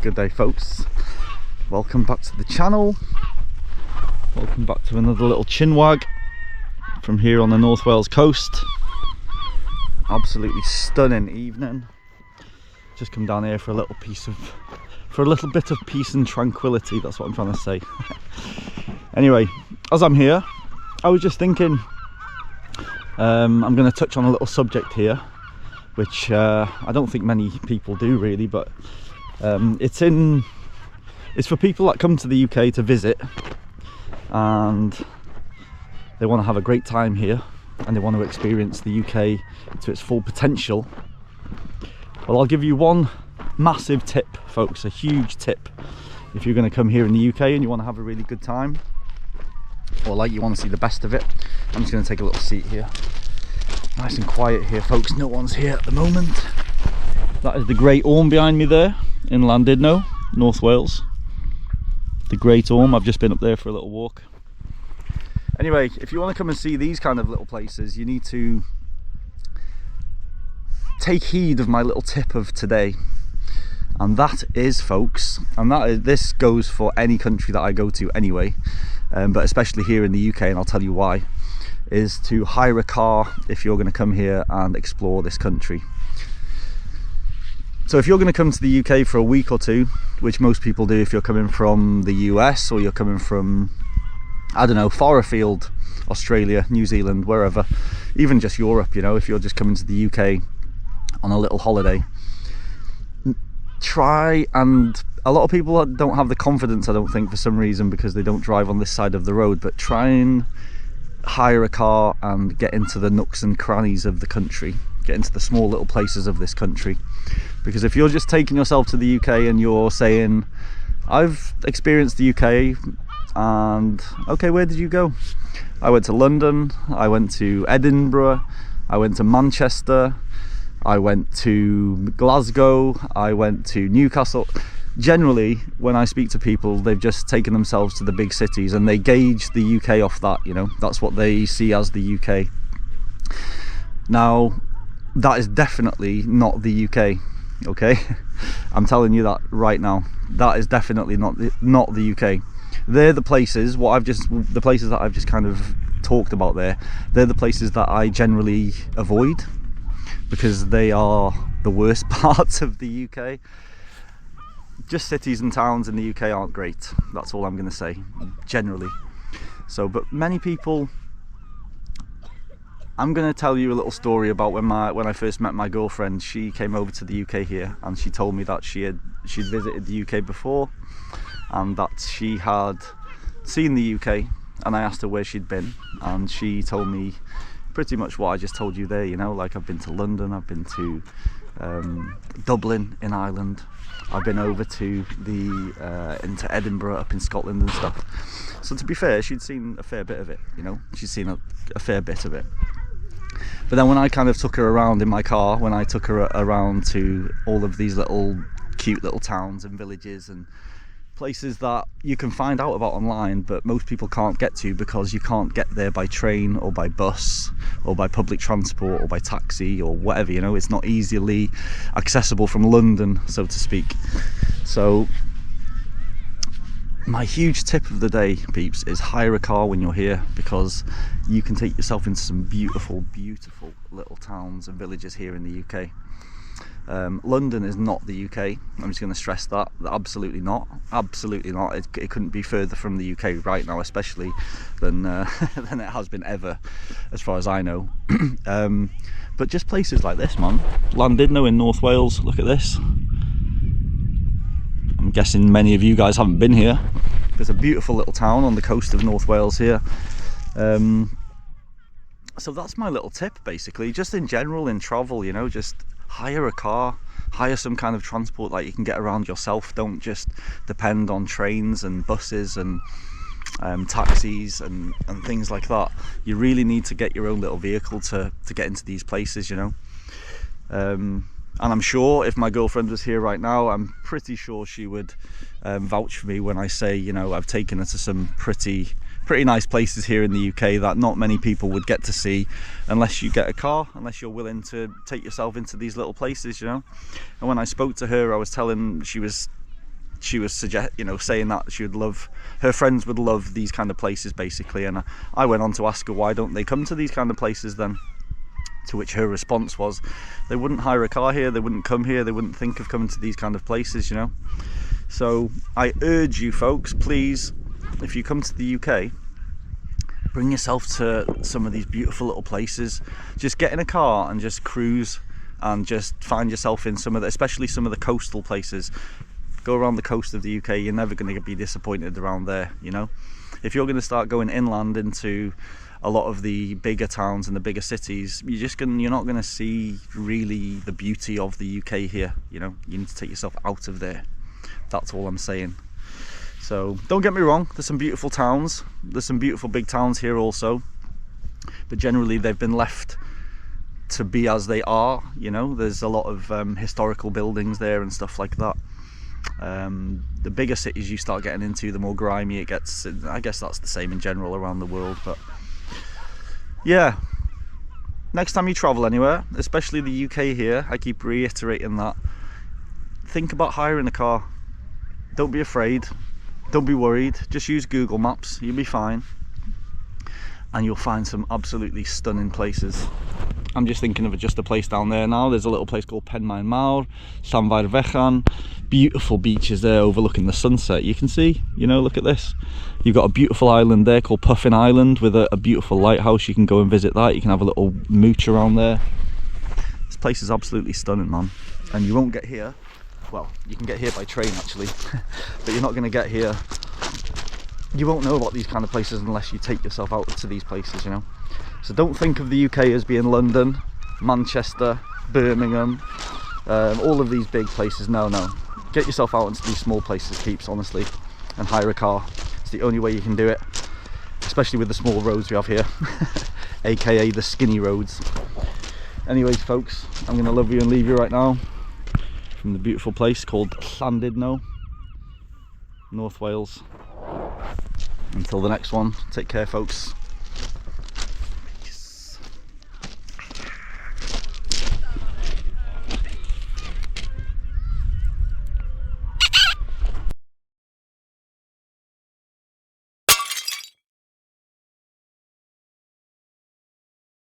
Good day, folks. Welcome back to the channel. Welcome back to another little chinwag from here on the North Wales coast. Absolutely stunning evening. Just come down here for a little bit of peace and tranquility. That's what I'm trying to say. Anyway, as I'm here, I was just thinking I'm going to touch on a little subject here, which I don't think many people do really, but it's for people that come to the UK to visit and they want to have a great time here and they want to experience the UK to its full potential. Well, I'll give you one massive tip, folks, a huge tip. If you're going to come here in the UK and you want to have a really good time, or like you want to see the best of it, I'm just going to take a little seat here. Nice and quiet here, folks. No one's here at the moment. That is the Great Orme behind me there in Llandudno, North Wales. The Great Orme. I've just been up there for a little walk. Anyway, if you want to come and see these kind of little places, you need to take heed of my little tip of today. And that is, folks, this goes for any country that I go to anyway, but especially here in the UK, and I'll tell you why, is to hire a car if you're going to come here and explore this country. So if you're going to come to the UK for a week or two, which most people do if you're coming from the US or you're coming from, I don't know, far afield, Australia, New Zealand, wherever, even just Europe, you know, if you're just coming to the UK on a little holiday, try, and a lot of people don't have the confidence, I don't think, for some reason, because they don't drive on this side of the road, but try and hire a car and get into the nooks and crannies of the country, get into the small little places of this country. Because if you're just taking yourself to the UK and you're saying, I've experienced the UK, and okay, where did you go? I went to London, I went to Edinburgh, I went to Manchester, I went to Glasgow, I went to Newcastle. Generally, when I speak to people, they've just taken themselves to the big cities and they gauge the UK off that, you know, that's what they see as the UK. Now, that is definitely not the UK, okay? I'm telling you that right now. That is definitely not the UK. They're the places, the places that I've just kind of talked about there, they're the places that I generally avoid, because they are the worst parts of the UK. Just cities and towns in the UK aren't great. That's all I'm going to say, generally. So, but many people, I'm going to tell you a little story about when I first met my girlfriend. She came over to the UK here, and she told me that she'd visited the UK before, and that she had seen the UK. And I asked her where she'd been, and she told me pretty much what I just told you there, you know, like I've been to London, I've been to Dublin in Ireland, I've been over to into Edinburgh up in Scotland and stuff. So to be fair, she'd seen a fair bit of it, you know, she'd seen a fair bit of it. But then when I kind of took her around in my car, when I took her around to all of these little cute little towns and villages and places that you can find out about online, but most people can't get to because you can't get there by train or by bus or by public transport or by taxi or whatever, you know, it's not easily accessible from London, so to speak. So my huge tip of the day, peeps, is hire a car when you're here, because you can take yourself into some beautiful little towns and villages here in the UK. London is not the UK. I'm just going to stress that. Absolutely not. Absolutely not. It couldn't be further from the UK right now, especially than it has been ever, as far as I know. But just places like this, man. Llandudno in North Wales. Look at this. I'm guessing many of you guys haven't been here. There's a beautiful little town on the coast of North Wales here. So that's my little tip, basically. Just in general, in travel, you know, just hire a car, hire some kind of transport that you can get around yourself. Don't just depend on trains and buses and taxis and things like that. You really need to get your own little vehicle to get into these places, you know. And I'm sure if my girlfriend was here right now, I'm pretty sure she would vouch for me when I say, you know, I've taken her to some pretty nice places here in the UK that not many people would get to see unless you get a car, unless you're willing to take yourself into these little places, you know. And when I spoke to her, I was telling, she was she was saying that her friends would love these kind of places basically, and I went on to ask her why don't they come to these kind of places then, to which her response was they wouldn't hire a car here, they wouldn't come here, they wouldn't think of coming to these kind of places, So I urge you folks, please, if you come to the UK, bring yourself to some of these beautiful little places. Just get in a car and just cruise and just find yourself in especially some of the coastal places. Go around the coast of the UK, you're never going to be disappointed around there, If you're going to start going inland into a lot of the bigger towns and the bigger cities, you're not going to see really the beauty of the UK here, You need to take yourself out of there. That's all I'm saying. So don't get me wrong, there's some beautiful towns, there's some beautiful big towns here also, but generally they've been left to be as they are, There's a lot of historical buildings there and stuff like that. The bigger cities you start getting into, the more grimy it gets. I guess that's the same in general around the world, but yeah, next time you travel anywhere, especially the UK here, I keep reiterating that, think about hiring a car. Don't be afraid, don't be worried, just use Google Maps, you'll be fine, and you'll find some absolutely stunning places. I'm just thinking of just a place down there now. There's a little place called Penmaen Mawr, Llanfair Fechan. Beautiful beaches there overlooking the sunset. You can see, look at this. You've got a beautiful island there called Puffin Island with a beautiful lighthouse. You can go and visit that. You can have a little mooch around there. This place is absolutely stunning, man. And you won't get here, well, you can get here by train actually, but you're not going to get here. You won't know about these kind of places unless you take yourself out to these places, So don't think of the UK as being London, Manchester, Birmingham, all of these big places. No. Get yourself out into these small places, peeps, honestly, and hire a car. It's the only way you can do it, especially with the small roads we have here, aka the skinny roads. Anyways, folks, I'm going to love you and leave you right now from the beautiful place called Llandudno, North Wales. Until the next one, take care, folks.